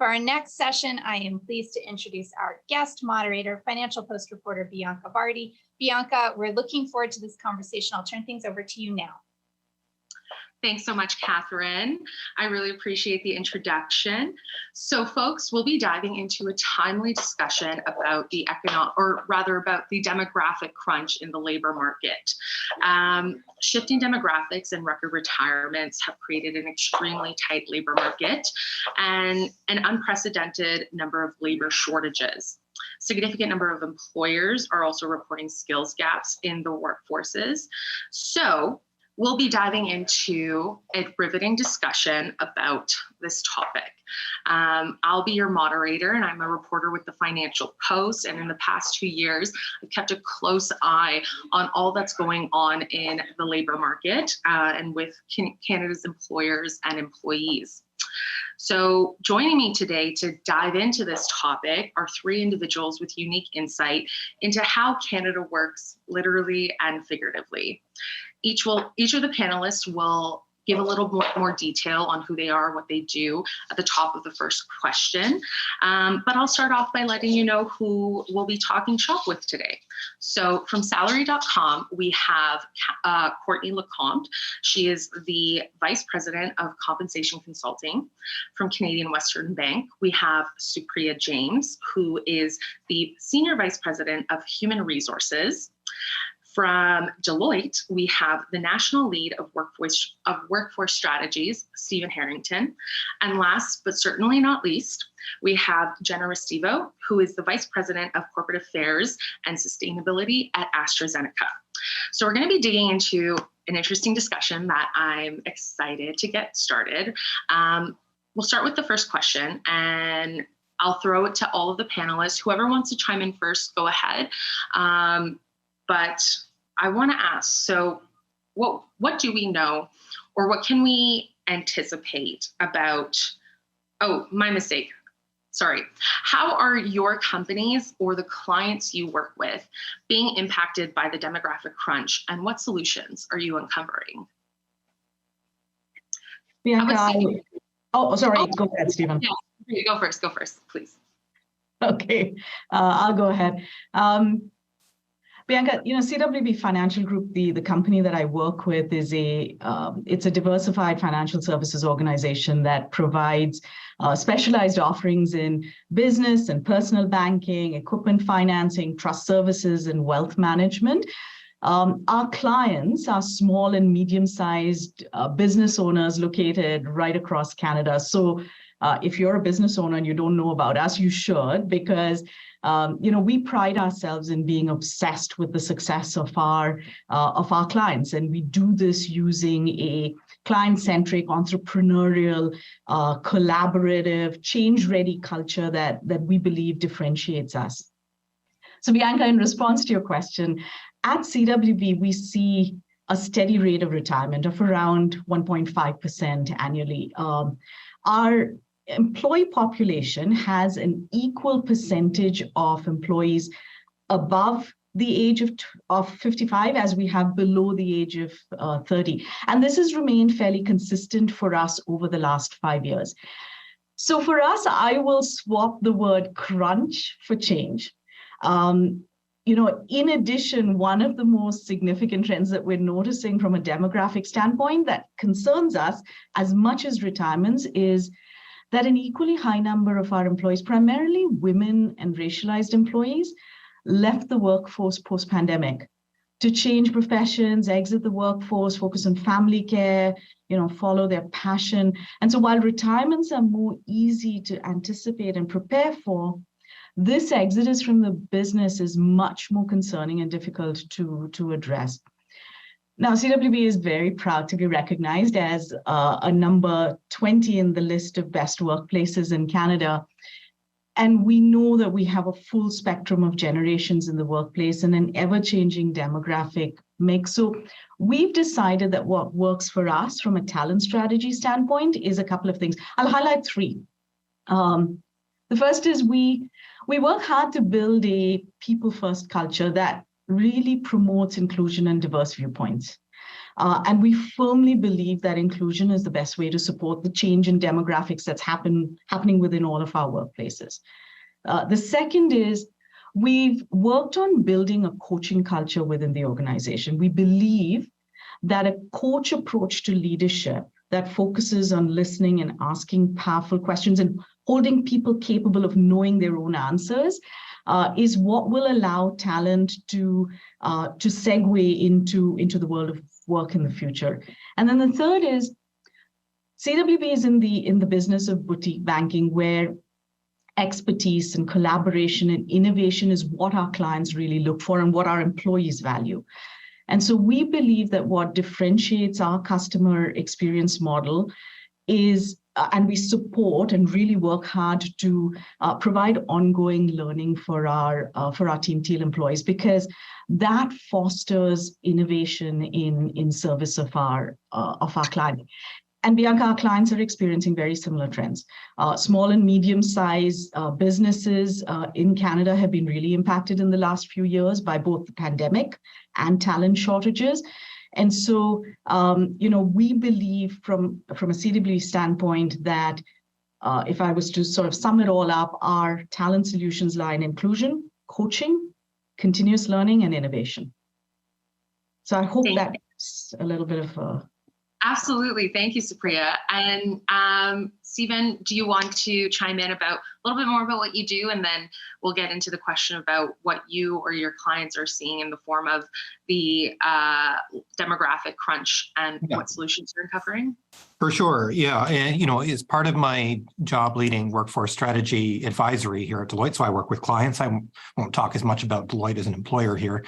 For our next session, I am pleased to introduce our guest moderator, Financial Post reporter Bianca Bharti. Bianca, we're looking forward to this conversation. I'll turn things over to you now. Thanks so much, Catherine. I really appreciate the introduction. So folks, we'll be diving into a timely discussion about the about the demographic crunch in the labor market. Shifting demographics and record retirements have created an extremely tight labor market and an unprecedented number of labor shortages. Significant number of employers are also reporting skills gaps in the workforces. So we'll be diving into a riveting discussion about this topic. I'll be your moderator, and I'm a reporter with the Financial Post. And in the past 2 years, I've kept a close eye on all that's going on in the labor market and with Canada's employers and employees. So joining me today to dive into this topic are three individuals with unique insight into how Canada works literally and figuratively. Each of the panelists will give a little more detail on who they are, what they do at the top of the first question. But I'll start off by letting you know who we'll be talking shop with today. So from salary.com, we have Courtney LeCompte. She is the Vice President of Compensation Consulting. From Canadian Western Bank, we have Supriya James, who is the Senior Vice President of Human Resources. From Deloitte, we have the National Lead of Workforce Strategies, Stephen Harrington. And last but certainly not least, we have Gena Restivo, who is the Vice President of Corporate Affairs and Sustainability at AstraZeneca. So we're going to be digging into an interesting discussion that I'm excited to get started. We'll start with the first question, and I'll throw it to all of the panelists. Whoever wants to chime in first, go ahead. But I want to ask, so what do we know, or what can we anticipate about, oh, my mistake, sorry. How are your companies or the clients you work with being impacted by the demographic crunch, and what solutions are you uncovering? Bianca, go ahead, Stephen. Yeah, go first, please. Okay, I'll go ahead. Bianca, CWB Financial Group, the company that I work with, is it's a diversified financial services organization that provides specialized offerings in business and personal banking, equipment financing, trust services, and wealth management. Our clients are small and medium-sized business owners located right across Canada. So if you're a business owner and you don't know about us, you should, because we pride ourselves in being obsessed with the success of our clients, and we do this using a client-centric, entrepreneurial, collaborative, change-ready culture that we believe differentiates us. So, Bianca, in response to your question, at CWB we see a steady rate of retirement of around 1.5% annually. Our employee population has an equal percentage of employees above the age of 55 as we have below the age of 30. And this has remained fairly consistent for us over the last 5 years. So for us, I will swap the word crunch for change. In addition, one of the most significant trends that we're noticing from a demographic standpoint that concerns us as much as retirements is that an equally high number of our employees, primarily women and racialized employees, left the workforce post-pandemic to change professions, exit the workforce, focus on family care, follow their passion. And so while retirements are more easy to anticipate and prepare for, this exodus from the business is much more concerning and difficult to address. Now, CWB is very proud to be recognized as a number 20 in the list of best workplaces in Canada. And we know that we have a full spectrum of generations in the workplace and an ever-changing demographic mix. So we've decided that what works for us from a talent strategy standpoint is a couple of things. I'll highlight three. The first is we work hard to build a people-first culture that really promotes inclusion and diverse viewpoints. And we firmly believe that inclusion is the best way to support the change in demographics that's happening within all of our workplaces. The second is we've worked on building a coaching culture within the organization. We believe that a coach approach to leadership that focuses on listening and asking powerful questions and holding people capable of knowing their own answers is what will allow talent to segue into the world of work in the future. And then the third is CWB is in the business of boutique banking, where expertise and collaboration and innovation is what our clients really look for and what our employees value. And so we believe that what differentiates our customer experience model is, and we support and really work hard to provide ongoing learning for our Team Teal employees, because that fosters innovation in service of our client. And Bianca, our clients are experiencing very similar trends. Small and medium-sized businesses in Canada have been really impacted in the last few years by both the pandemic and talent shortages. And so, we believe from a CWB standpoint that if I was to sort of sum it all up, our talent solutions lie in inclusion, coaching, continuous learning, and innovation. So I hope that's a little bit of Absolutely. Thank you, Supriya. And Stephen, do you want to chime in about a little bit more about what you do? And then we'll get into the question about what you or your clients are seeing in the form of the demographic crunch and what solutions you're uncovering. For sure. Yeah. And, as part of my job leading workforce strategy advisory here at Deloitte, so I work with clients. I won't talk as much about Deloitte as an employer here.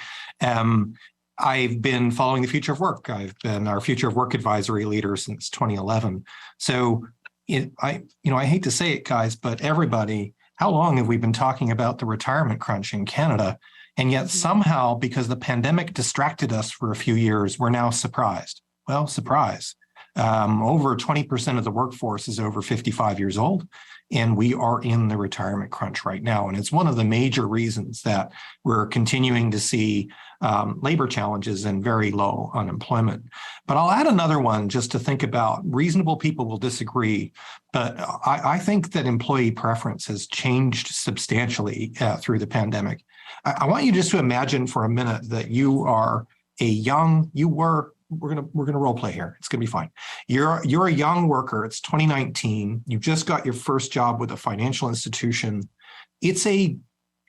I've been following the future of work. I've been our future of work advisory leader since 2011. So I hate to say it, guys, but everybody, how long have we been talking about the retirement crunch in Canada? And yet somehow, because the pandemic distracted us for a few years, we're now surprised. Well, surprise. Over 20% of the workforce is over 55 years old, and we are in the retirement crunch right now. And it's one of the major reasons that we're continuing to see labor challenges and very low unemployment. But I'll add another one just to think about. Reasonable people will disagree, but I think that employee preference has changed substantially through the pandemic. I want you just to imagine for a minute that you are we're gonna role play here. It's gonna be fine. You're a young worker. It's 2019. You've just got your first job with a financial institution. It's a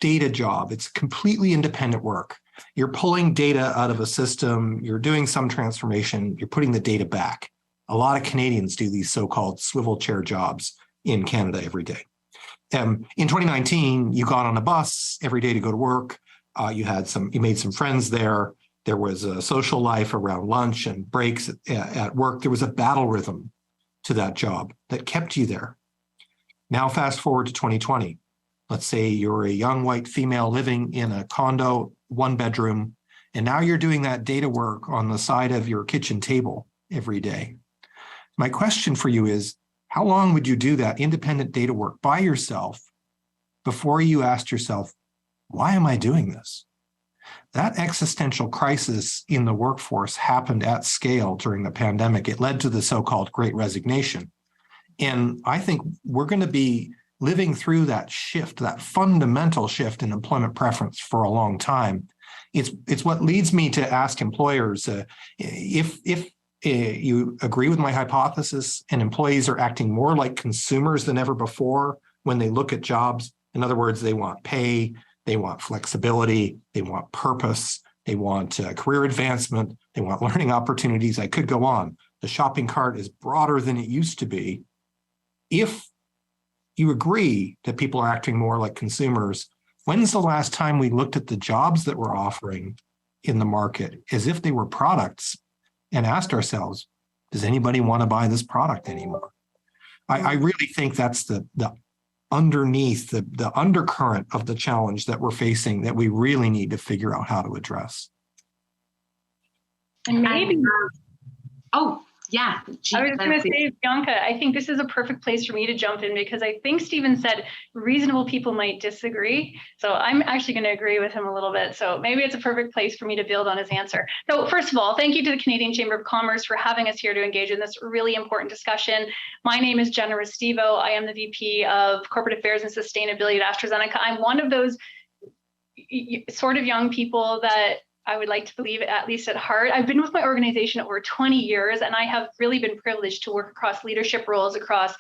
data job. It's completely independent work. You're pulling data out of a system. You're doing some transformation. You're putting the data back. A lot of Canadians do these so-called swivel chair jobs in Canada every day. In 2019, you got on a bus every day to go to work. You made some friends there. There was a social life around lunch and breaks at work. There was a battle rhythm to that job that kept you there. Now, fast forward to 2020. Let's say you're a young white female living in a condo, 1 bedroom, and now you're doing that data work on the side of your kitchen table every day. My question for you is, how long would you do that independent data work by yourself before you asked yourself, why am I doing this? That existential crisis in the workforce happened at scale during the pandemic. It led to the so-called Great Resignation. And I think we're going to be living through that shift, that fundamental shift in employment preference for a long time. It's what leads me to ask employers, if you agree with my hypothesis and employees are acting more like consumers than ever before when they look at jobs. In other words, they want pay, they want flexibility, they want purpose, they want career advancement, they want learning opportunities. I could go on. The shopping cart is broader than it used to be. If you agree that people are acting more like consumers, when's the last time we looked at the jobs that we're offering in the market as if they were products and asked ourselves, does anybody want to buy this product anymore? I really think that's the underneath, the undercurrent of the challenge that we're facing that we really need to figure out how to address. And maybe, Yeah. I was going to say, Bianca, I think this is a perfect place for me to jump in because I think Stephen said reasonable people might disagree. So I'm actually going to agree with him a little bit. So maybe it's a perfect place for me to build on his answer. So first of all, thank you to the Canadian Chamber of Commerce for having us here to engage in this really important discussion. My name is Gena Restivo. I am the VP of Corporate Affairs and Sustainability at AstraZeneca. I'm one of those sort of young people that I would like to believe, at least at heart. I've been with my organization over 20 years, and I have really been privileged to work across leadership roles across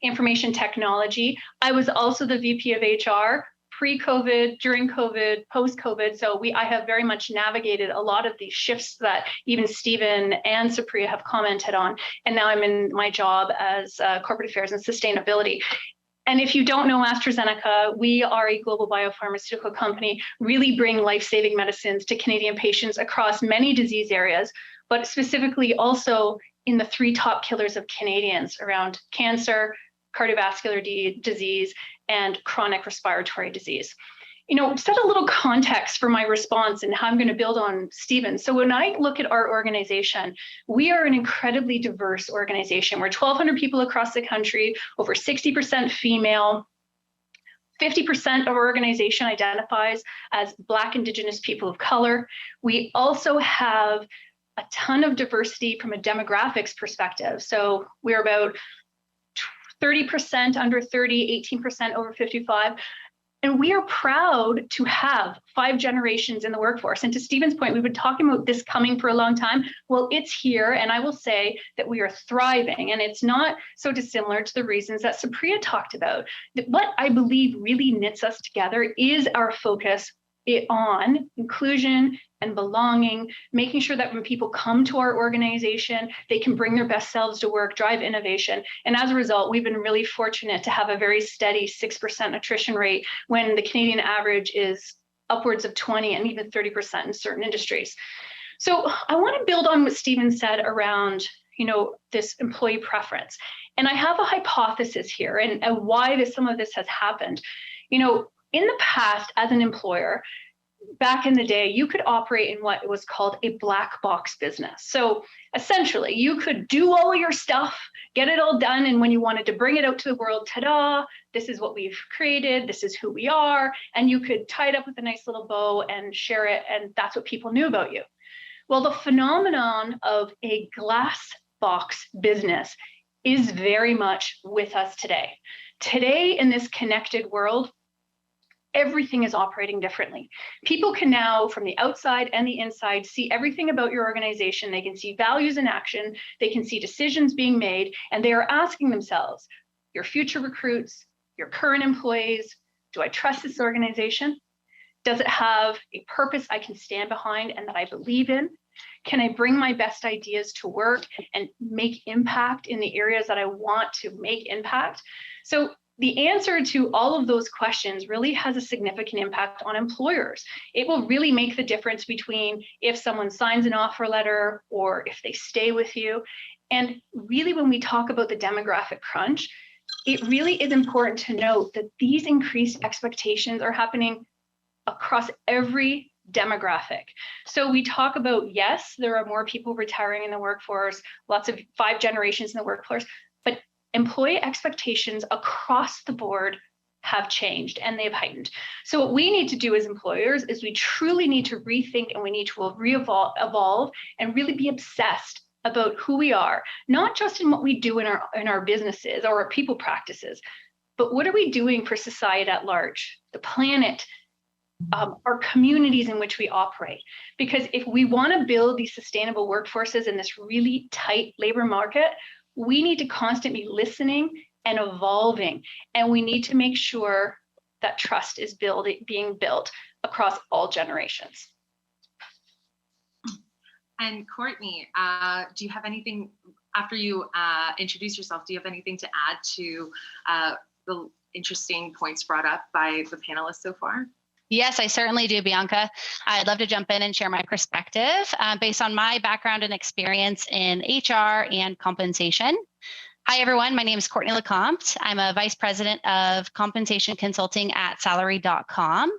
information technology. I was also the VP of HR pre-COVID, during COVID, post-COVID. So I have very much navigated a lot of these shifts that even Stephen and Supriya have commented on. And now I'm in my job as Corporate Affairs and Sustainability. And if you don't know AstraZeneca, we are a global biopharmaceutical company, really bring life-saving medicines to Canadian patients across many disease areas, but specifically also in the 3 top killers of Canadians around cancer, cardiovascular disease, and chronic respiratory disease. You know, set a little context for my response and how I'm going to build on Stephen. So when I look at our organization, we are an incredibly diverse organization. We're 1,200 people across the country, over 60% female. 50% of our organization identifies as Black, Indigenous people of color. We also have a ton of diversity from a demographics perspective. So we're about 30% under 30, 18% over 55. And we are proud to have 5 generations in the workforce. And to Stephen's point, we've been talking about this coming for a long time. Well, it's here. And I will say that we are thriving. And it's not so dissimilar to the reasons that Supriya talked about. What I believe really knits us together is our focus on inclusion and belonging, making sure that when people come to our organization, they can bring their best selves to work, drive innovation. And as a result, we've been really fortunate to have a very steady 6% attrition rate when the Canadian average is upwards of 20 and even 30% in certain industries. So I want to build on what Stephen said around, you know, this employee preference. And I have a hypothesis here and why some of this has happened. You know, in the past, as an employer, back in the day, you could operate in what was called a black box business. So essentially, you could do all of your stuff, get it all done, and when you wanted to bring it out to the world, ta-da, this is what we've created, this is who we are, and you could tie it up with a nice little bow and share it, and that's what people knew about you. Well, the phenomenon of a glass box business is very much with us today. Today, in this connected world, everything is operating differently. People can now, from the outside and the inside, see everything about your organization. They can see values in action. They can see decisions being made, and they are asking themselves, your future recruits, your current employees, do I trust this organization? Does it have a purpose I can stand behind and that I believe in? Can I bring my best ideas to work and make impact in the areas that I want to make impact? So the answer to all of those questions really has a significant impact on employers. It will really make the difference between if someone signs an offer letter or if they stay with you. And really, when we talk about the demographic crunch, it really is important to note that these increased expectations are happening across every demographic. So we talk about, yes, there are more people retiring in the workforce, lots of 5 generations in the workforce, but employee expectations across the board have changed and they've heightened. So what we need to do as employers is we truly need to rethink and we need to evolve and really be obsessed about who we are, not just in what we do in our businesses or our people practices, but what are we doing for society at large, the planet, our communities in which we operate. Because if we want to build these sustainable workforces in this really tight labor market, we need to constantly be listening and evolving, and we need to make sure that trust is being built across all generations. And Courtney, do you have anything, after you introduce yourself, do you have anything to add to the interesting points brought up by the panelists so far? Yes, I certainly do, Bianca. I'd love to jump in and share my perspective based on my background and experience in HR and compensation. Hi, everyone. My name is Courtney LeCompte. I'm a Vice President of Compensation Consulting at Salary.com.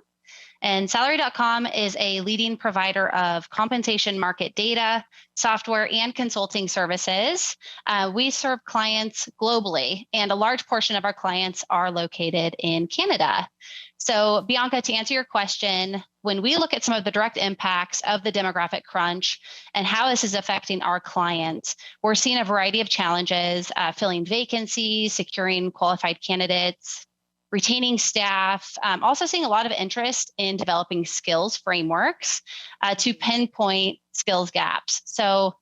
And Salary.com is a leading provider of compensation market data, software, and consulting services. We serve clients globally, and a large portion of our clients are located in Canada. So, Bianca, to answer your question, when we look at some of the direct impacts of the demographic crunch and how this is affecting our clients, we're seeing a variety of challenges, filling vacancies, securing qualified candidates, retaining staff, also seeing a lot of interest in developing skills frameworks to pinpoint skills gaps. So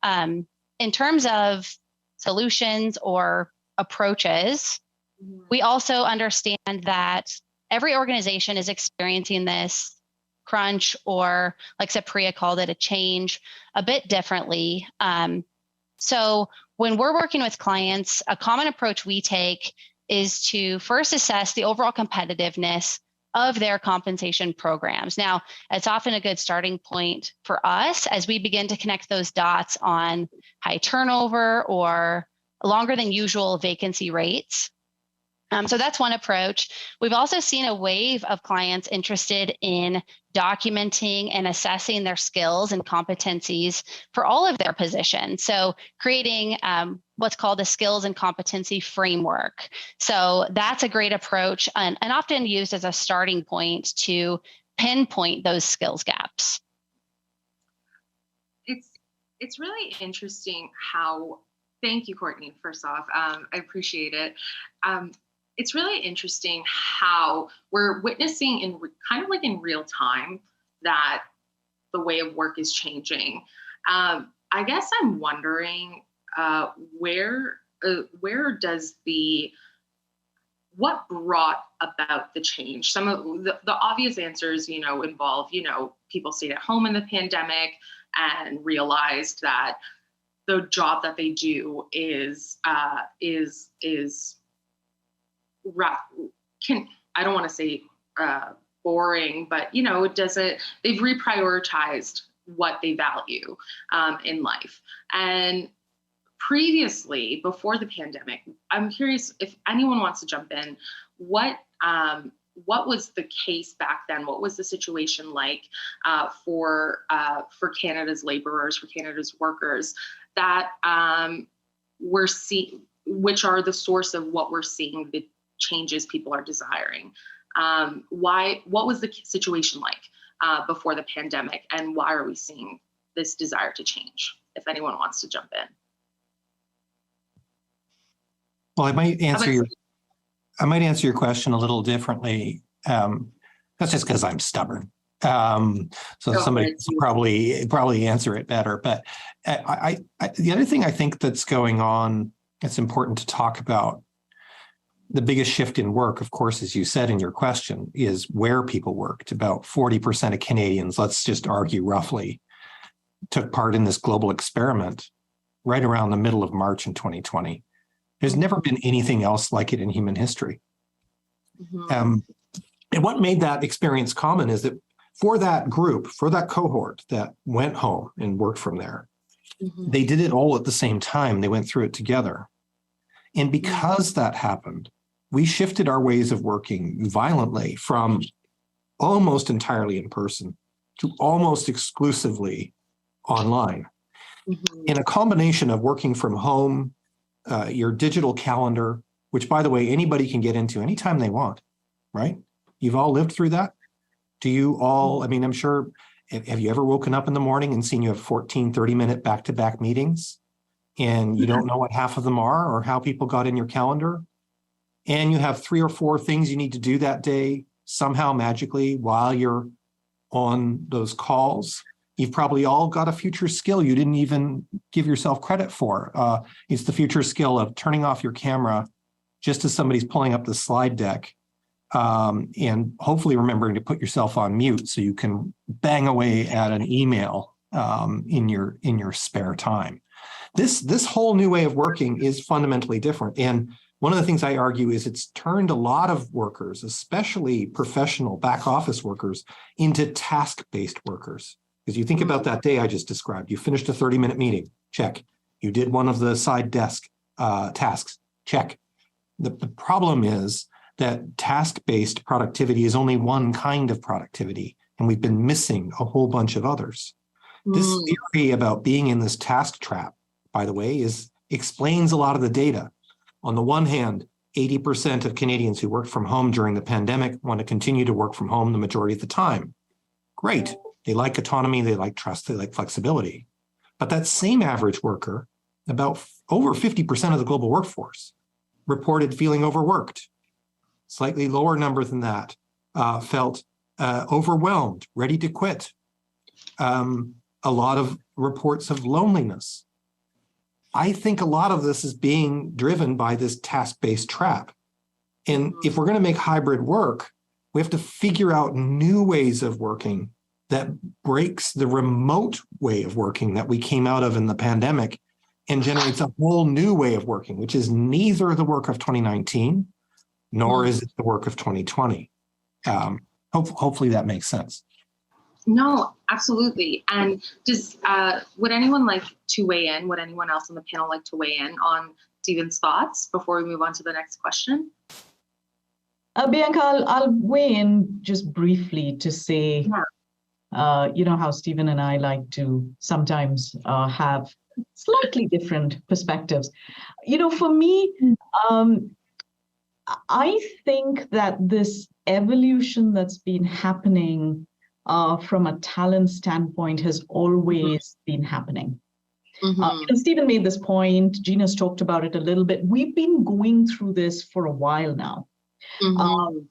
in terms of solutions or approaches, we also understand that every organization is experiencing this crunch, or like Supriya called it, a change, a bit differently. So when we're working with clients, a common approach we take is to first assess the overall competitiveness of their compensation programs. Now, it's often a good starting point for us as we begin to connect those dots on high turnover or longer than usual vacancy rates. So that's one approach. We've also seen a wave of clients interested in documenting and assessing their skills and competencies for all of their positions. So creating what's called a skills and competency framework. So that's a great approach and often used as a starting point to pinpoint those skills gaps. It's really interesting how, thank you, Courtney, first off, I appreciate it. It's really interesting how we're witnessing in kind of like in real time that the way of work is changing. I guess I'm wondering where does what brought about the change? Some of the obvious answers, involve, people stayed at home in the pandemic and realized that the job that they do is I don't want to say boring, but they've reprioritized what they value in life. And previously, before the pandemic, I'm curious if anyone wants to jump in, what was the case back then? What was the situation like for Canada's laborers, for Canada's workers that which are the source of what we're seeing, the changes people are desiring? What was the situation like before the pandemic, and why are we seeing this desire to change? If anyone wants to jump in. Well, I might answer your question a little differently. That's just because I'm stubborn. Somebody will probably answer it better. But the other thing I think that's going on, it's important to talk about. The biggest shift in work, of course, as you said in your question, is where people worked. About 40% of Canadians, let's just argue roughly, took part in this global experiment right around the middle of March in 2020. There's never been anything else like it in human history. Mm-hmm. And what made that experience common is that for that group, for that cohort that went home and worked from there, mm-hmm. they did it all at the same time. They went through it together. And because that happened, we shifted our ways of working violently from almost entirely in person to almost exclusively online. Mm-hmm. In a combination of working from home, your digital calendar, which, by the way, anybody can get into anytime they want, right? You've all lived through that. Do you all, I mean, I'm sure, have you ever woken up in the morning and seen you have 14, 30-minute back-to-back meetings and you don't know what half of them are or how people got in your calendar? And you have 3 or 4 things you need to do that day somehow magically while you're on those calls. You've probably all got a future skill you didn't even give yourself credit for. It's the future skill of turning off your camera just as somebody's pulling up the slide deck, and hopefully remembering to put yourself on mute so you can bang away at an email in your spare time. This whole new way of working is fundamentally different. And one of the things I argue is it's turned a lot of workers, especially professional back office workers, into task-based workers. Because you think about that day I just described. You finished a 30-minute meeting, check. You did one of the side desk tasks, check. The problem is that task-based productivity is only one kind of productivity, and we've been missing a whole bunch of others. This theory about being in this task trap, by the way, explains a lot of the data. On the one hand, 80% of Canadians who worked from home during the pandemic want to continue to work from home the majority of the time. Great. They like autonomy, they like trust, they like flexibility. But that same average worker, about over 50% of the global workforce, reported feeling overworked. Slightly lower number than that felt overwhelmed, ready to quit. A lot of reports of loneliness. I think a lot of this is being driven by this task-based trap. And if we're going to make hybrid work, we have to figure out new ways of working that breaks the remote way of working that we came out of in the pandemic and generates a whole new way of working, which is neither the work of 2019, nor is it the work of 2020. Hopefully that makes sense. No, absolutely. And would anyone like to weigh in? Would anyone else on the panel like to weigh in on Stephen's thoughts before we move on to the next question? Bianca, I'll weigh in just briefly to say, you know how Stephen and I like to sometimes have slightly different perspectives. You know, for me, I think that this evolution that's been happening from a talent standpoint has always been happening. You know, Stephen made this point, Gena's talked about it a little bit. We've been going through this for a while now. Of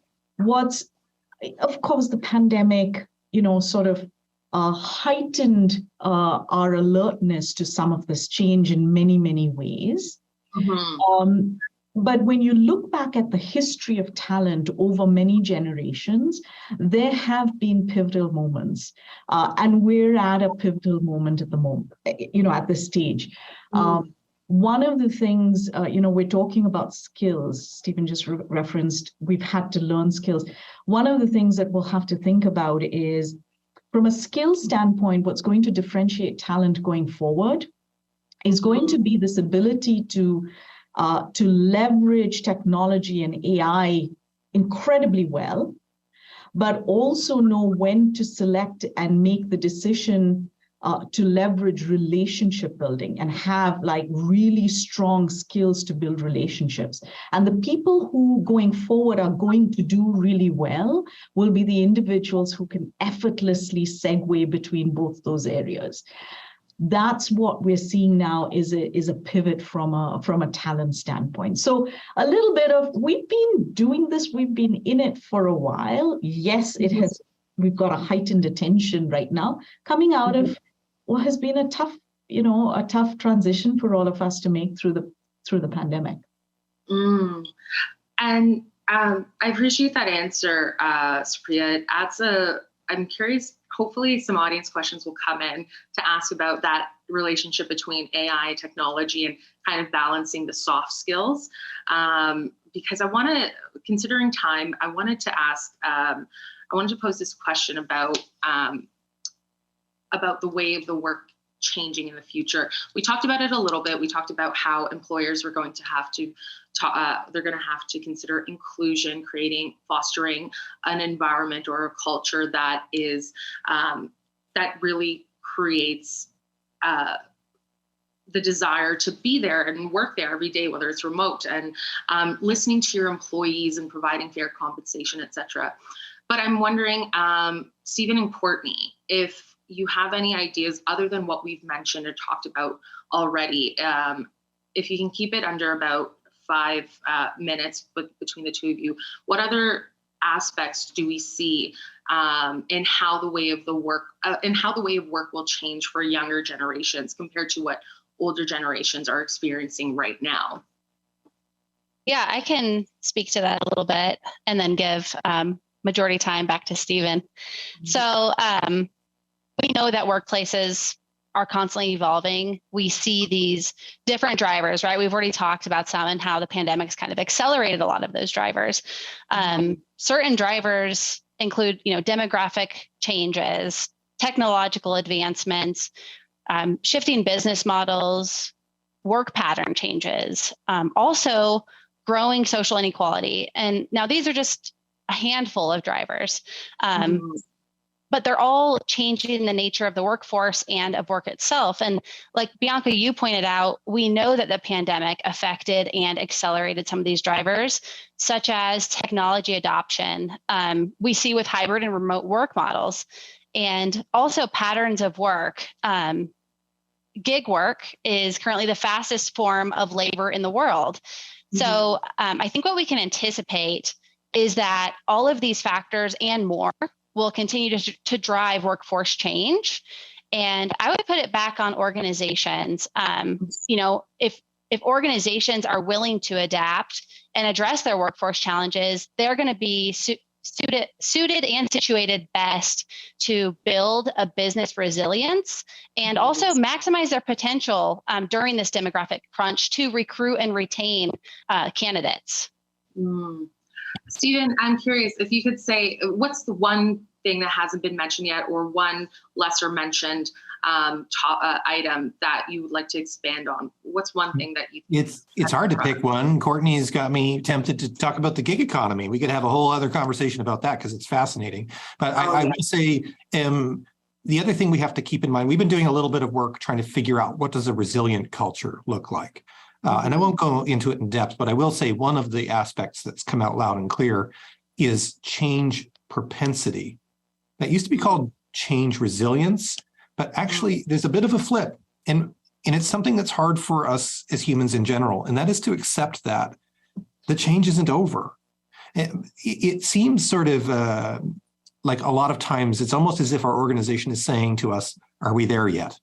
course, the pandemic, you know, sort of heightened our alertness to some of this change in many, many ways. But when you look back at the history of talent over many generations, there have been pivotal moments. And we're at a pivotal moment at the moment, you know, at this stage. One of the things, you know, we're talking about skills. Stephen just referenced, we've had to learn skills. One of the things that we'll have to think about is, from a skill standpoint, what's going to differentiate talent going forward is going to be this ability to leverage technology and AI incredibly well, but also know when to select and make the decision to leverage relationship building and have like really strong skills to build relationships. And the people who going forward are going to do really well will be the individuals who can effortlessly segue between both those areas. That's what we're seeing now is a pivot from a talent standpoint. So a little bit of, we've been doing this, we've been in it for a while. Yes, we've got a heightened attention right now coming out of what has been a tough transition for all of us to make through the pandemic. And I appreciate that answer, Supriya. I'm curious, hopefully some audience questions will come in to ask about that relationship between AI technology and kind of balancing the soft skills. Because considering time, I wanted to pose this question about the way of the work changing in the future. We talked about it a little bit. We talked about how employers were going to have to consider inclusion, fostering an environment or a culture that is that really creates the desire to be there and work there every day, whether it's remote, and listening to your employees and providing fair compensation, et cetera. But I'm wondering, Stephen and Courtney, if you have any ideas other than what we've mentioned or talked about already, if you can keep it under about 5 minutes between the two of you, what other aspects do we see in how the way of work will change for younger generations compared to what older generations are experiencing right now? Yeah, I can speak to that a little bit and then give majority time back to Stephen. So we know that workplaces are constantly evolving. We see these different drivers, right? We've already talked about some and how the pandemic's kind of accelerated a lot of those drivers. Certain drivers include, demographic changes, technological advancements, shifting business models, work pattern changes. Also, growing social inequality. And now these are just a handful of drivers. But they're all changing the nature of the workforce and of work itself. And like Bianca, you pointed out, we know that the pandemic affected and accelerated some of these drivers, such as technology adoption. We see with hybrid and remote work models, and also patterns of work. Gig work is currently the fastest form of labor in the world. So I think what we can anticipate is that all of these factors and more will continue to drive workforce change. And I would put it back on organizations. If organizations are willing to adapt and address their workforce challenges, they're going to be suited and situated best to build a business resilience and also maximize their potential during this demographic crunch to recruit and retain candidates. Stephen, I'm curious if you could say, what's the one thing that hasn't been mentioned yet, or one lesser mentioned item that you would like to expand on? What's one thing that you think? It's hard to pick one. Courtney's got me tempted to talk about the gig economy. We could have a whole other conversation about that because it's fascinating. But I would say the other thing we have to keep in mind, we've been doing a little bit of work trying to figure out what does a resilient culture look like. And I won't go into it in depth, but I will say one of the aspects that's come out loud and clear is change propensity. That used to be called change resilience, but actually there's a bit of a flip. And it's something that's hard for us as humans in general, and that is to accept that the change isn't over. It seems sort of like a lot of times it's almost as if our organization is saying to us, are we there yet?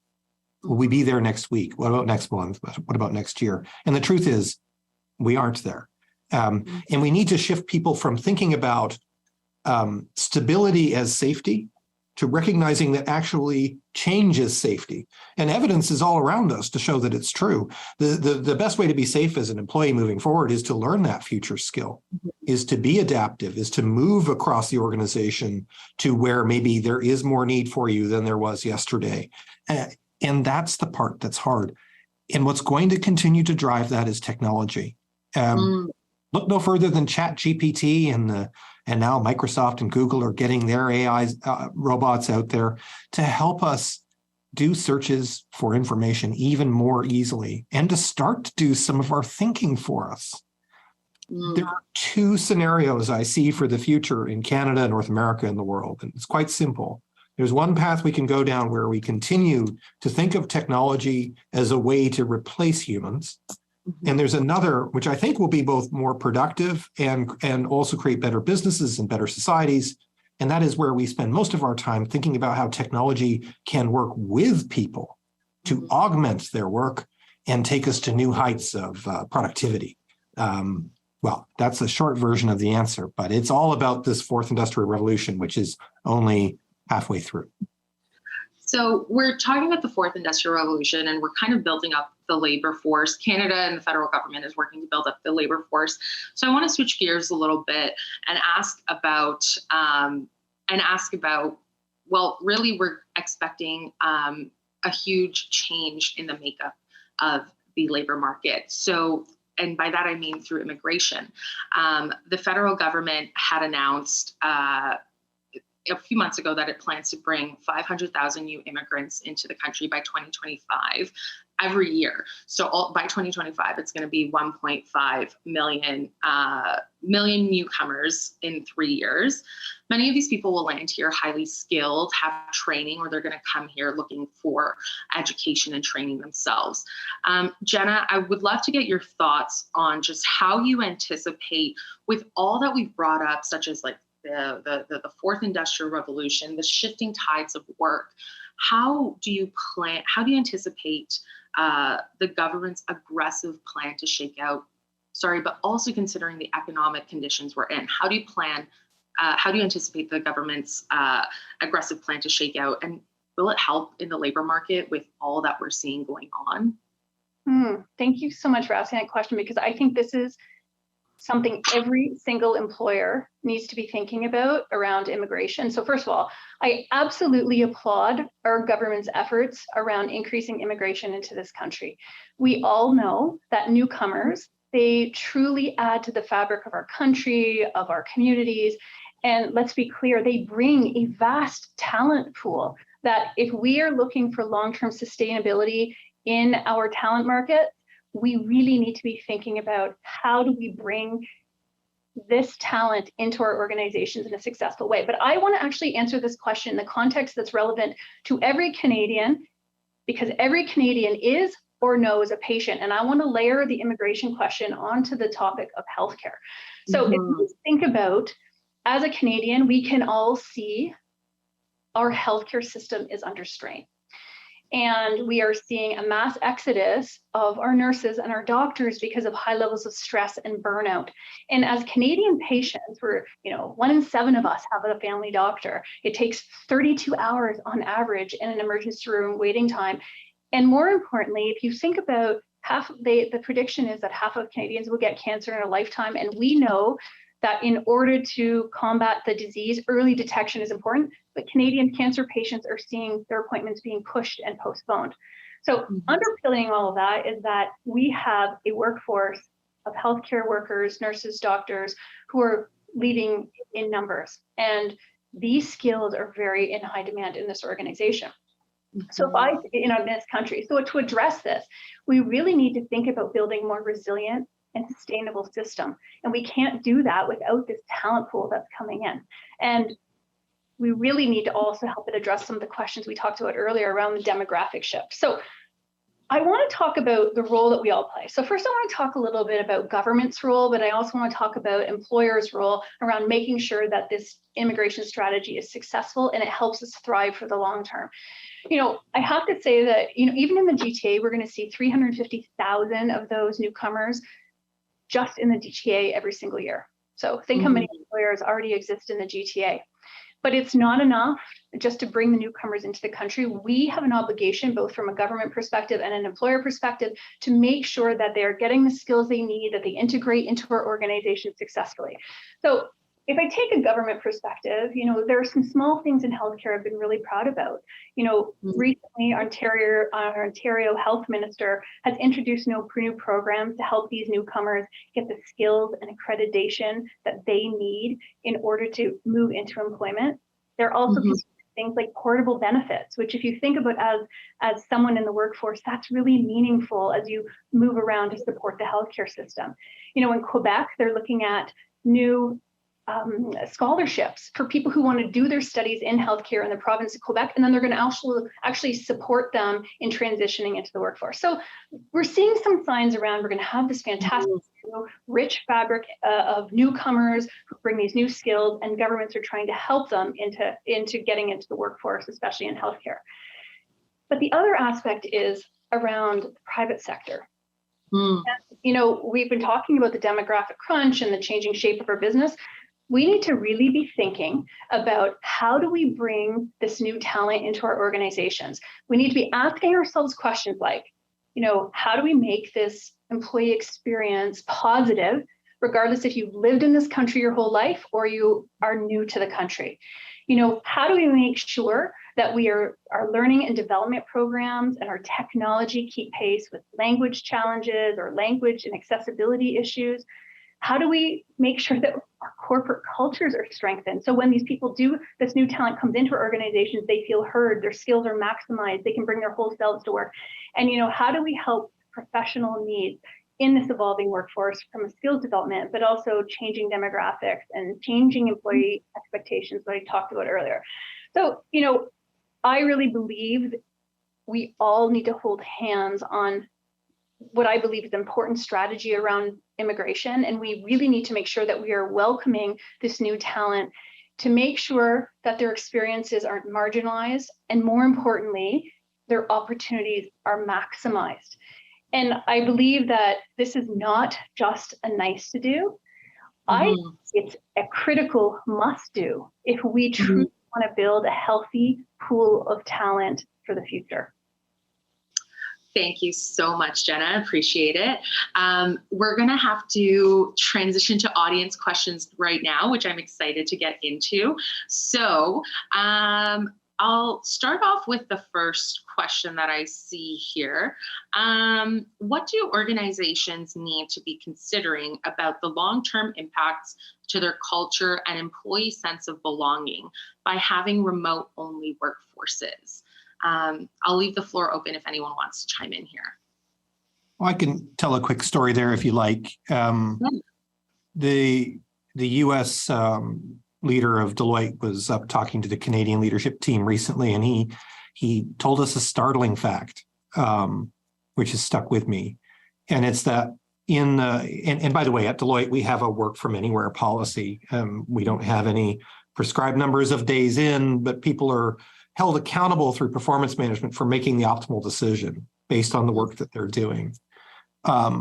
Will we be there next week? What about next month? What about next year? And the truth is, we aren't there. And we need to shift people from thinking about stability as safety to recognizing that actually change is safety. And evidence is all around us to show that it's true. The best way to be safe as an employee moving forward is to learn that future skill, is to be adaptive, is to move across the organization to where maybe there is more need for you than there was yesterday. And that's the part that's hard. And what's going to continue to drive that is technology. Look no further than ChatGPT and now Microsoft and Google are getting their AI robots out there to help us do searches for information even more easily and to start to do some of our thinking for us. There are two scenarios I see for the future in Canada, North America, and the world, and it's quite simple. There's one path we can go down where we continue to think of technology as a way to replace humans. And there's another, which I think will be both more productive and also create better businesses and better societies. And that is where we spend most of our time thinking about how technology can work with people to augment their work and take us to new heights of productivity. Well, that's a short version of the answer, but it's all about this fourth industrial revolution, which is only halfway through. So we're talking about the fourth industrial revolution, and we're kind of building up the labor force. Canada and the federal government is working to build up the labor force. So I want to switch gears a little bit and ask about, well, really we're expecting a huge change in the makeup of the labor market. So, and by that I mean through immigration. The federal government had announced a few months ago that it plans to bring 500,000 new immigrants into the country by 2025 every year. So by 2025, it's going to be 1.5 million newcomers in 3 years. Many of these people will land here highly skilled, have training, or they're going to come here looking for education and training themselves. Gena, I would love to get your thoughts on just how you anticipate, with all that we've brought up, such as like the fourth industrial revolution, the shifting tides of work. How do you anticipate the government's aggressive plan to shake out, but also considering the economic conditions we're in, how do you anticipate the government's aggressive plan to shake out, and will it help in the labor market with all that we're seeing going on? Thank you so much for asking that question, because I think this is something every single employer needs to be thinking about around immigration. So first of all, I absolutely applaud our government's efforts around increasing immigration into this country. We all know that newcomers They truly add to the fabric of our country, of our communities. And let's be clear, they bring a vast talent pool that if we are looking for long-term sustainability in our talent market, we really need to be thinking about how do we bring this talent into our organizations in a successful way. But I want to actually answer this question in the context that's relevant to every Canadian, because every Canadian is or knows a patient. And I want to layer the immigration question onto the topic of healthcare. So if we think about, as a Canadian, we can all see our healthcare system is under strain. And we are seeing a mass exodus of our nurses and our doctors because of high levels of stress and burnout. And as Canadian patients, we're, 1 in 7 of us have a family doctor. It takes 32 hours on average in an emergency room waiting time. And more importantly, if you think about the prediction is that half of Canadians will get cancer in a lifetime. And we know that in order to combat the disease, early detection is important, but Canadian cancer patients are seeing their appointments being pushed and postponed. So underpinning all of that is that we have a workforce of healthcare workers, nurses, doctors, who are leaving in numbers. And these skills are very in high demand in this organization. So in this country, so to address this, we really need to think about building more resilient and sustainable system. And we can't do that without this talent pool that's coming in. And we really need to also help it address some of the questions we talked about earlier around the demographic shift. So I want to talk about the role that we all play. So first I want to talk a little bit about government's role, but I also want to talk about employers' role around making sure that this immigration strategy is successful and it helps us thrive for the long term. I have to say that, even in the GTA, we're going to see 350,000 of those newcomers just in the GTA every single year. So think how many employers already exist in the GTA. But it's not enough just to bring the newcomers into the country. We have an obligation, both from a government perspective and an employer perspective, to make sure that they're getting the skills they need, that they integrate into our organization successfully. So if I take a government perspective, there are some small things in healthcare I've been really proud about. Recently, our Ontario Health Minister has introduced new programs to help these newcomers get the skills and accreditation that they need in order to move into employment. There are also things like portable benefits, which if you think about as someone in the workforce, that's really meaningful as you move around to support the healthcare system. In Quebec, they're looking at new scholarships for people who want to do their studies in healthcare in the province of Quebec, and then they're going to actually support them in transitioning into the workforce. So we're seeing some signs around. We're going to have this fantastic, rich fabric of newcomers who bring these new skills, and governments are trying to help them into getting into the workforce, especially in healthcare. But the other aspect is around the private sector. And, we've been talking about the demographic crunch and the changing shape of our business. We need to really be thinking about how do we bring this new talent into our organizations. We need to be asking ourselves questions like, how do we make this employee experience positive, regardless if you've lived in this country your whole life or you are new to the country? How do we make sure that our learning and development programs and our technology keep pace with language challenges or language and accessibility issues? How do we make sure that our corporate cultures are strengthened? So when these people this new talent comes into our organizations, they feel heard, their skills are maximized, they can bring their whole selves to work. And, how do we help professional needs in this evolving workforce from a skills development, but also changing demographics and changing employee expectations that I talked about earlier? So, I really believe we all need to hold hands on what I believe is important strategy around immigration. And we really need to make sure that we are welcoming this new talent to make sure that their experiences aren't marginalized. And more importantly, their opportunities are maximized. And I believe that this is not just a nice to do. It's a critical must do if we truly want to build a healthy pool of talent for the future. Thank you so much, Gena. Appreciate it. We're going to have to transition to audience questions right now, which I'm excited to get into. So I'll start off with the first question that I see here. What do organizations need to be considering about the long-term impacts to their culture and employee sense of belonging by having remote-only workforces? I'll leave the floor open if anyone wants to chime in here. Well, I can tell a quick story there if you like. The U.S. Leader of Deloitte was up talking to the Canadian leadership team recently, and he told us a startling fact, which has stuck with me. And it's that and by the way, at Deloitte, we have a work from anywhere policy. We don't have any prescribed numbers of days in, but people are held accountable through performance management for making the optimal decision based on the work that they're doing. But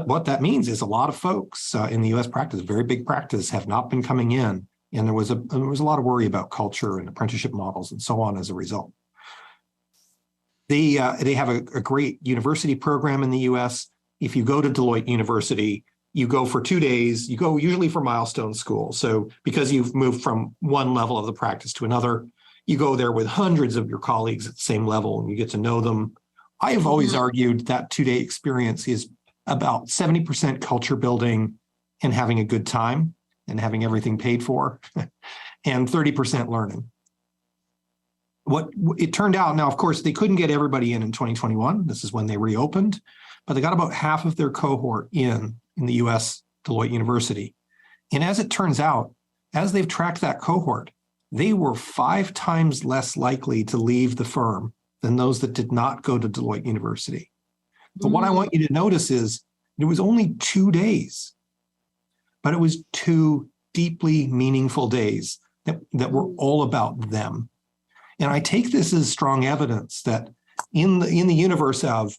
what that means is a lot of folks in the U.S. practice, very big practice, have not been coming in, and there was a lot of worry about culture and apprenticeship models and so on as a result. They have a great university program in the U.S. If you go to Deloitte University, you go for 2 days. You go usually for milestone school. So because you've moved from one level of the practice to another, you go there with hundreds of your colleagues at the same level, and you get to know them. I have always argued that 2-day experience is about 70% culture building and having a good time and having everything paid for, and 30% learning. What it turned out, now, of course, they couldn't get everybody in 2021. This is when they reopened, but they got about half of their cohort in the US Deloitte University. And as it turns out, as they've tracked that cohort, they were 5 times less likely to leave the firm than those that did not go to Deloitte University. But what I want you to notice is it was only 2 days, but it was 2 deeply meaningful days that were all about them. And I take this as strong evidence that in the universe of,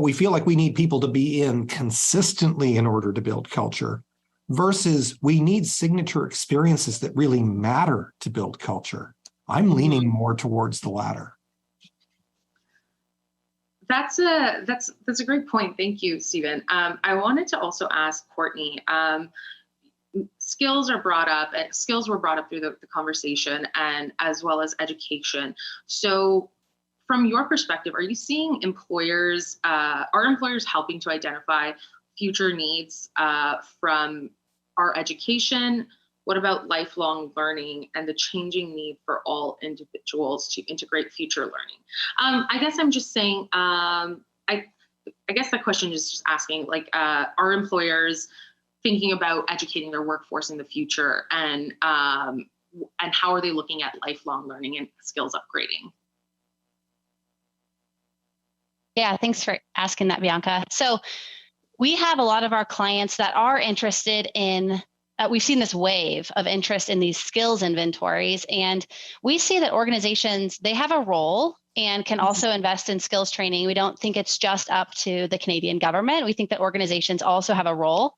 we feel like we need people to be in consistently in order to build culture, versus we need signature experiences that really matter to build culture. I'm leaning more towards the latter. That's a great point. Thank you, Stephen. I wanted to also ask Courtney, skills were brought up through the conversation, and as well as education. So from your perspective, are you seeing are employers helping to identify future needs from our education? What about lifelong learning and the changing need for all individuals to integrate future learning? I guess I'm just saying, I guess that question is just asking, like, are employers thinking about educating their workforce in the future, and how are they looking at lifelong learning and skills upgrading? Yeah, thanks for asking that, Bianca. So we have a lot of our clients that are interested in we've seen this wave of interest in these skills inventories, and we see that organizations, they have a role and can also invest in skills training. We don't think it's just up to the Canadian government. We think that organizations also have a role,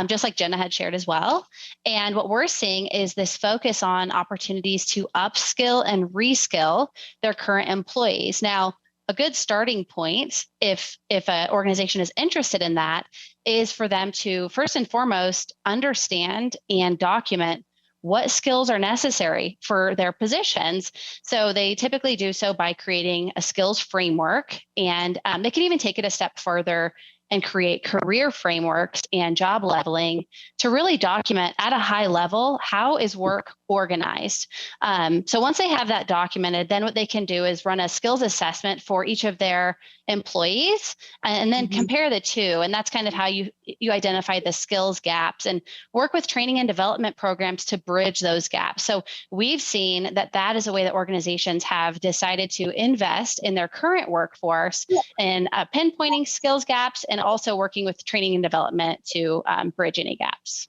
just like Gena had shared as well. And what we're seeing is this focus on opportunities to upskill and reskill their current employees. Now, a good starting point, if an organization is interested in that, is for them to first and foremost understand and document what skills are necessary for their positions. So they typically do so by creating a skills framework, and they can even take it a step further and create career frameworks and job leveling to really document at a high level, how is work organized. So once they have that documented, then what they can do is run a skills assessment for each of their employees, and then compare the two. And that's kind of how you identify the skills gaps and work with training and development programs to bridge those gaps. So we've seen that is a way that organizations have decided to invest in their current workforce in pinpointing skills gaps, and also working with training and development to bridge any gaps.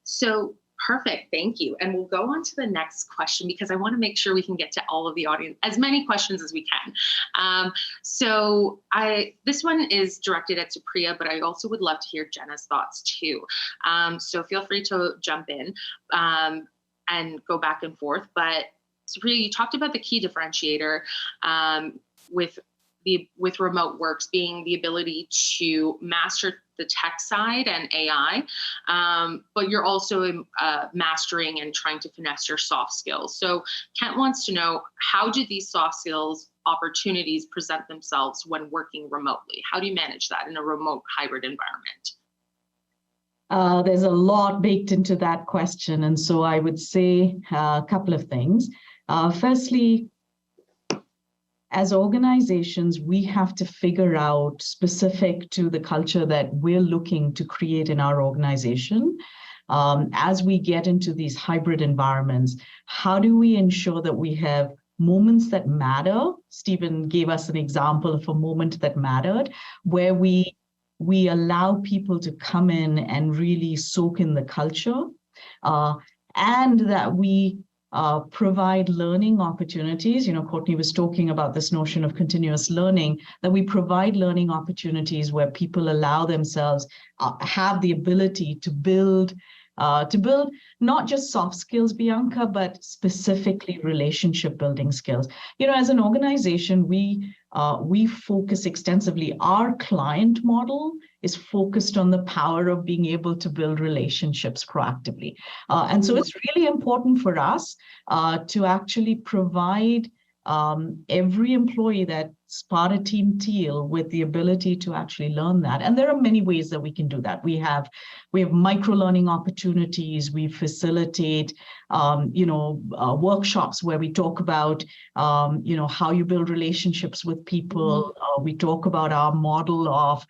So perfect, thank you. And we'll go on to the next question, because I want to make sure we can get to all of the audience, as many questions as we can. This one is directed at Supriya, but I also would love to hear Gena's thoughts too. So feel free to jump in and go back and forth. But Supriya, you talked about the key differentiator with with remote works being the ability to master the tech side and AI, but you're also mastering and trying to finesse your soft skills. So Kent wants to know, how do these soft skills opportunities present themselves when working remotely? How do you manage that in a remote hybrid environment? There's a lot baked into that question. And so I would say a couple of things. Firstly, as organizations, we have to figure out, specific to the culture that we're looking to create in our organization, as we get into these hybrid environments, how do we ensure that we have moments that matter? Stephen gave us an example of a moment that mattered, where we allow people to come in and really soak in the culture, and that we provide learning opportunities. You know, Courtney was talking about this notion of continuous learning, that we provide learning opportunities where people allow themselves, have the ability to build not just soft skills, Bianca, but specifically relationship building skills. You know, as an organization, we focus extensively. Our client model is focused on the power of being able to build relationships proactively. And so it's really important for us to actually provide every employee that's part of Team Teal with the ability to actually learn that. And there are many ways that we can do that. We have micro-learning opportunities. We facilitate, workshops where we talk about, how you build relationships with people. We talk about our model of,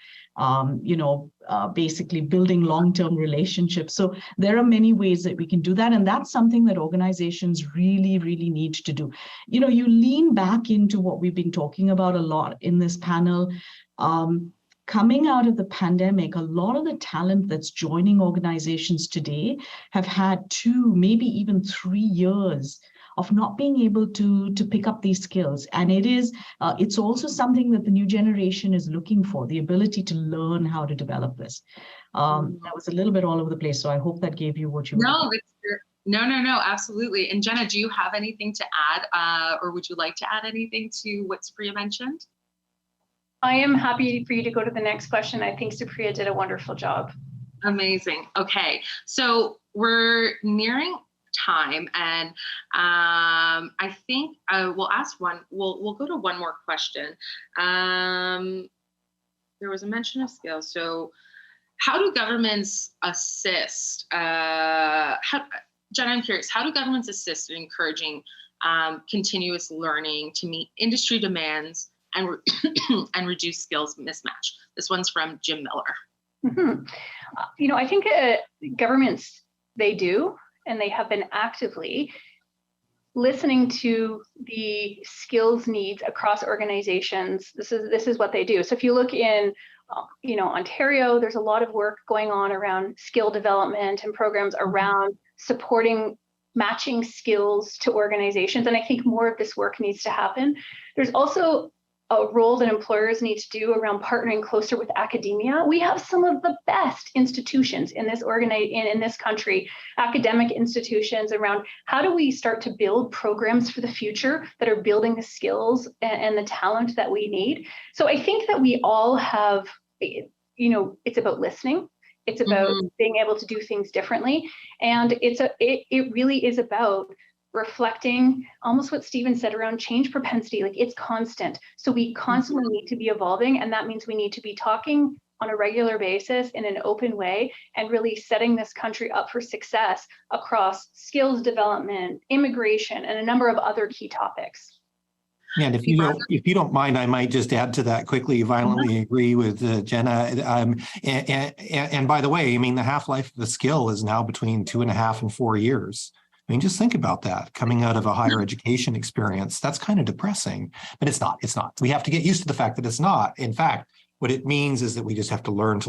basically building long-term relationships. So there are many ways that we can do that. And that's something that organizations really, really need to do. You know, you lean back into what we've been talking about a lot in this panel. Coming out of the pandemic, a lot of the talent that's joining organizations today have had 2, maybe even 3 years of not being able to pick up these skills. And it's also something that the new generation is looking for, the ability to learn how to develop this. That was a little bit all over the place, so I hope that gave you what you wanted. No, absolutely. And Gena, do you have anything to add, or would you like to add anything to what Supriya mentioned? I am happy for you to go to the next question. I think Supriya did a wonderful job. Amazing. Okay, so we're nearing time, and I think we'll ask one. We'll go to one more question. There was a mention of skills. So, how do governments assist? Gena, I'm curious. How do governments assist in encouraging continuous learning to meet industry demands and and reduce skills mismatch? This one's from Jim Miller. Mm-hmm. I think governments, they do, and they have been actively listening to the skills needs across organizations. This is what they do. So if you look in, Ontario, there's a lot of work going on around skill development and programs around supporting matching skills to organizations. And I think more of this work needs to happen. There's also a role that employers need to do around partnering closer with academia. We have some of the best institutions in this in this country, academic institutions, around how do we start to build programs for the future that are building the skills and the talent that we need. So I think that we all have, it's about listening. It's about being able to do things differently. And it really is about reflecting almost what Stephen said around change propensity. Like, it's constant. So we constantly need to be evolving. And that means we need to be talking on a regular basis in an open way and really setting this country up for success across skills development, immigration, and a number of other key topics. And if you don't mind, I might just add to that quickly. Violently agree with Gena. And by the way, I mean, the half-life of a skill is now between 2.5 and 4 years. I mean, just think about that. Coming out of a higher education experience, that's kind of depressing, but it's not. We have to get used to the fact that it's not. In fact, what it means is that we just have to learn,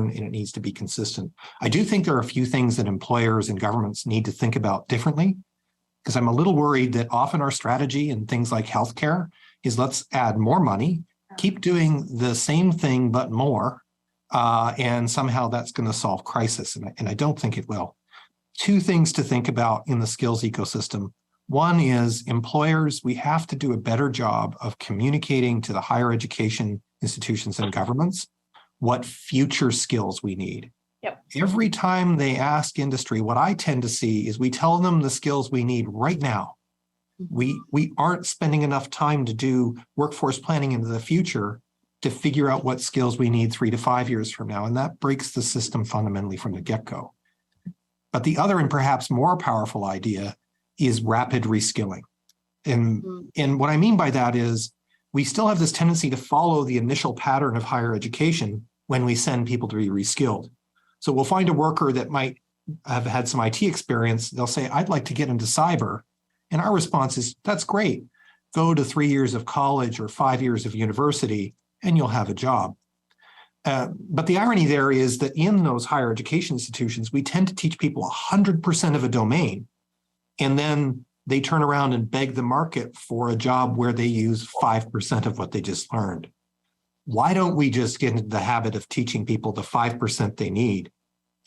and it needs to be consistent. I do think there are a few things that employers and governments need to think about differently, because I'm a little worried that often our strategy in things like healthcare is let's add more money, keep doing the same thing but more, and somehow that's going to solve crisis. And I don't think it will. 2 things to think about in the skills ecosystem. One is employers, we have to do a better job of communicating to the higher education institutions and governments what future skills we need. Yep. Every time they ask industry, what I tend to see is we tell them the skills we need right now. We aren't spending enough time to do workforce planning into the future to figure out what skills we need 3 to 5 years from now. And that breaks the system fundamentally from the get-go. But the other and perhaps more powerful idea is rapid reskilling. And what I mean by that is we still have this tendency to follow the initial pattern of higher education when we send people to be reskilled. So we'll find a worker that might have had some IT experience. They'll say, I'd like to get into cyber. And our response is, that's great. Go to 3 years of college or 5 years of university, and you'll have a job. But the irony there is that in those higher education institutions, we tend to teach people 100% of a domain, and then they turn around and beg the market for a job where they use 5% of what they just learned. Why don't we just get into the habit of teaching people the 5% they need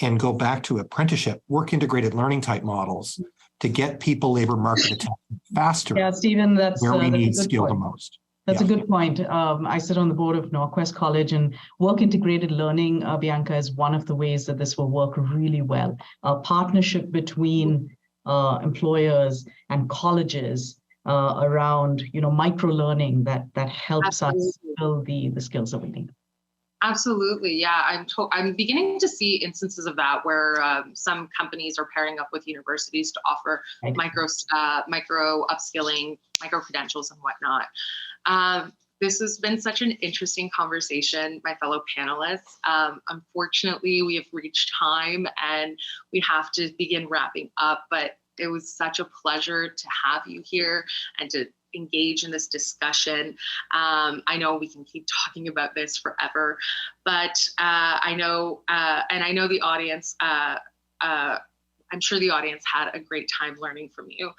and go back to apprenticeship, work integrated learning type models to get people labor market attention faster? Yeah, Stephen, that's where we that's a need good skill the point. most. That's Yeah. a good point. I sit on the board of Norquest College, and work integrated learning, Bianca, is one of the ways that this will work really well. A partnership between employers and colleges around, micro learning that helps us Absolutely. build the skills that we need. Absolutely, yeah. I'm beginning to see instances of that where some companies are pairing up with universities to offer Right. micro upskilling, micro credentials, and whatnot. This has been such an interesting conversation, my fellow panelists. Unfortunately, we have reached time and we have to begin wrapping up, but it was such a pleasure to have you here and to engage in this discussion. I know we can keep talking about this forever, but I know the audience, I'm sure the audience had a great time learning from you.